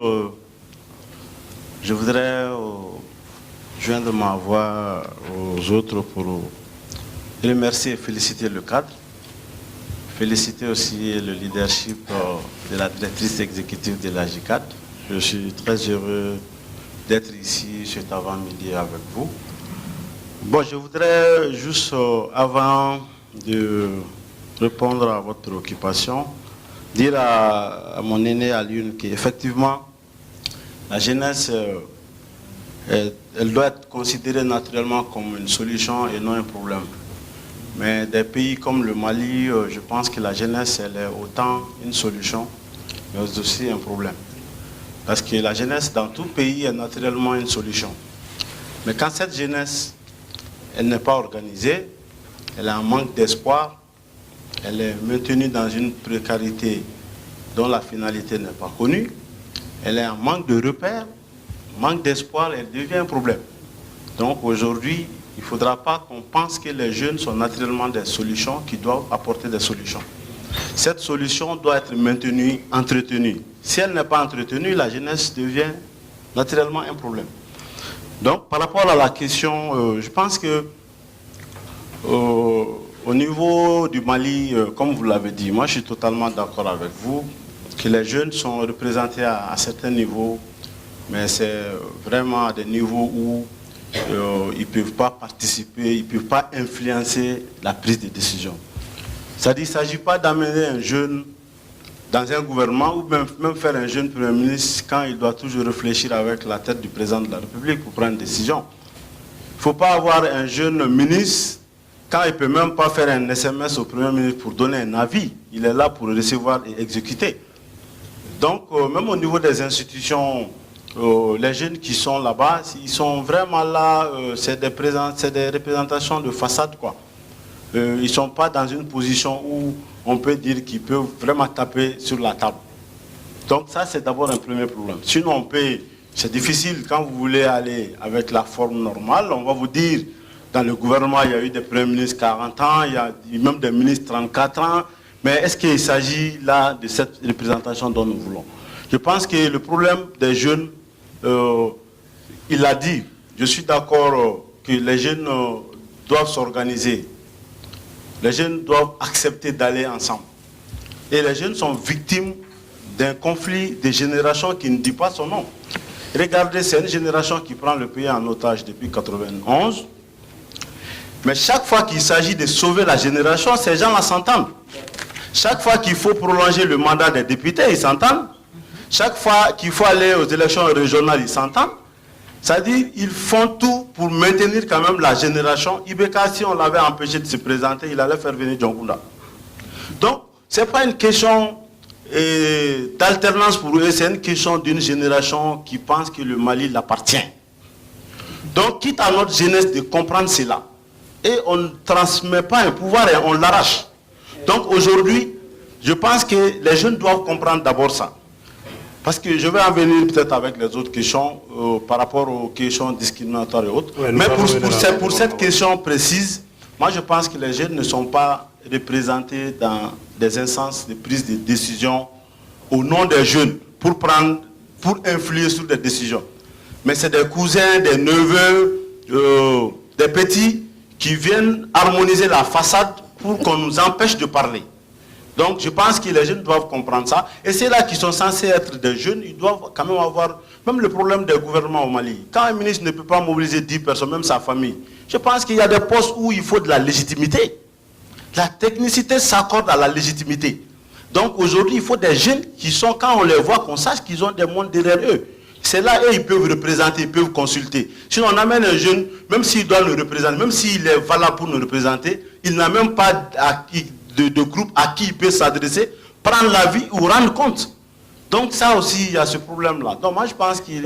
Euh, je voudrais joindre ma voix aux autres pour remercier et féliciter le cadre, féliciter aussi le leadership de la directrice exécutive de la GICAD. Je suis très heureux d'être ici cet avant-midi avec vous. Bon, je voudrais juste, avant de répondre à votre occupation, dire à mon aîné Alioune qu'effectivement, la jeunesse, elle doit être considérée naturellement comme une solution et non un problème. Mais des pays comme le Mali, je pense que la jeunesse, elle est autant une solution, mais aussi un problème. Parce que la jeunesse, dans tout pays, est naturellement une solution. Mais quand cette jeunesse, elle n'est pas organisée, elle a un manque d'espoir, elle est maintenue dans une précarité dont la finalité n'est pas connue, elle est en manque de repères, manque d'espoir, elle devient un problème. Donc aujourd'hui, il ne faudra pas qu'on pense que les jeunes sont naturellement des solutions qui doivent apporter des solutions. Cette solution doit être maintenue, entretenue. Si elle n'est pas entretenue, la jeunesse devient naturellement un problème. Donc par rapport à la question, je pense que au niveau du Mali, comme vous l'avez dit, moi je suis totalement d'accord avec vous, que les jeunes sont représentés à certains niveaux, mais c'est vraiment à des niveaux où ils ne peuvent pas participer, ils ne peuvent pas influencer la prise de décision. C'est-à-dire qu'il ne s'agit pas d'amener un jeune dans un gouvernement ou même faire un jeune Premier ministre quand il doit toujours réfléchir avec la tête du président de la République pour prendre une décision. Il ne faut pas avoir un jeune ministre quand il ne peut même pas faire un SMS au Premier ministre pour donner un avis. Il est là pour recevoir et exécuter. Donc, même au niveau des institutions, les jeunes qui sont là-bas, ils sont vraiment là, c'est des représentations de façade, quoi. Ils ne sont pas dans une position où on peut dire qu'ils peuvent vraiment taper sur la table. Donc ça, c'est d'abord un premier problème. Sinon, c'est difficile quand vous voulez aller avec la forme normale. On va vous dire, dans le gouvernement, il y a eu des premiers ministres 40 ans, il y a même des ministres 34 ans. Mais est-ce qu'il s'agit là de cette représentation dont nous voulons? Je pense que le problème des jeunes, il l'a dit, je suis d'accord que les jeunes doivent s'organiser. Les jeunes doivent accepter d'aller ensemble. Et les jeunes sont victimes d'un conflit de génération qui ne dit pas son nom. Regardez, c'est une génération qui prend le pays en otage depuis 1991. Mais chaque fois qu'il s'agit de sauver la génération, ces gens-là s'entendent. Chaque fois qu'il faut prolonger le mandat des députés, ils s'entendent. Chaque fois qu'il faut aller aux élections régionales, ils s'entendent. C'est-à-dire qu'ils font tout pour maintenir quand même la génération. Ibeka, si on l'avait empêché de se présenter, il allait faire venir Djongunda. Donc, ce n'est pas une question d'alternance pour eux, c'est une question d'une génération qui pense que le Mali l'appartient. Donc, quitte à notre jeunesse de comprendre cela, et on ne transmet pas un pouvoir et on l'arrache. Donc aujourd'hui, je pense que les jeunes doivent comprendre d'abord ça. Parce que je vais en venir peut-être avec les autres questions par rapport aux questions discriminatoires et autres. Ouais, mais pour cette question précise, moi je pense que les jeunes ne sont pas représentés dans des instances de prise de décision au nom des jeunes pour influer sur des décisions. Mais c'est des cousins, des neveux, des petits qui viennent harmoniser la façade pour qu'on nous empêche de parler. Donc je pense que les jeunes doivent comprendre ça. Et c'est là qu'ils sont censés être des jeunes, ils doivent quand même avoir, même le problème des gouvernements au Mali. Quand un ministre ne peut pas mobiliser 10 personnes, même sa famille, je pense qu'il y a des postes où il faut de la légitimité. La technicité s'accorde à la légitimité. Donc aujourd'hui, il faut des jeunes qui sont, quand on les voit, qu'on sache qu'ils ont des mondes derrière eux. C'est là, eux, ils peuvent représenter, ils peuvent consulter. Sinon, on amène un jeune, même s'il doit nous représenter, même s'il est valable pour nous représenter, il n'a même pas de groupe à qui il peut s'adresser, prendre l'avis ou rendre compte. Donc ça aussi, il y a ce problème-là. Donc moi, je pense qu'il